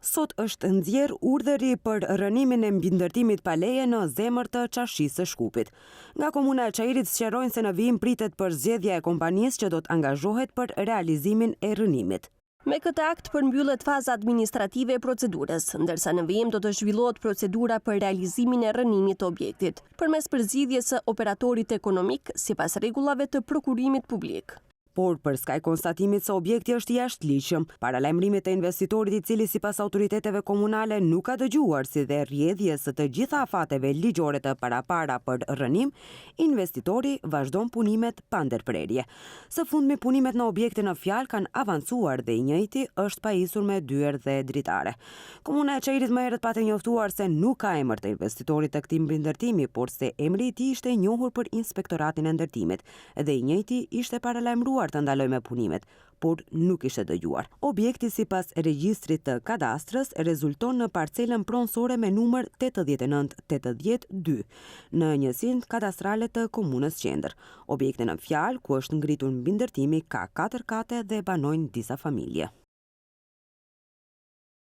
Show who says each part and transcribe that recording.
Speaker 1: Sot është nxjerr urdhëri për rënimin e mbindërtimit pa leje në zemër të Çarshisë së Shkupit. Nga komuna e Çajirit sqarojnë se në vijim pritet për zgjedhja e kompanisë që do të angazhohet për realizimin e rënimit.
Speaker 2: Me këtë akt përmbyllet faza administrative e procedurës, ndërsa në vijim do të zhvillohet procedura për realizimin e rënimit të objektit, përmes përzgjidhjes së operatorit ekonomik sipas rregullave të prokurimit publik.
Speaker 1: Por për skaj konstatimit se objekti është jashtëligjshëm, paralajmërimit të investitorit i cili sipas autoriteteve komunale nuk ka dëgjuar si dhe rrjedhjes së të gjitha afateve ligjore të parapara për rënim, investitori vazhdon punimet pa ndërprerje. Së fundmi punimet në objekte në fjalë kanë avancuar dhe i njëjti është pajisur me dyer dhe dritare. Komuna e Çajirit më herët patë njoftuar se nuk ka emër të investitorit të këtij mbindërtimi, por se emri i tij ishte i njohur për inspektoratin e ndërtimit dhe i njëjti ishte paralajmëruar të ndaloj me punimet, por nuk ishte dëgjuar. Objekti sipas regjistrit të kadastrës rezulton në parcelën pronësore me numër 8982 në njësinë kadastrale të komunës Qendër. Objekti në fjalë ku është ngritur mbindërtimi ka 4 kate dhe banojnë disa familje.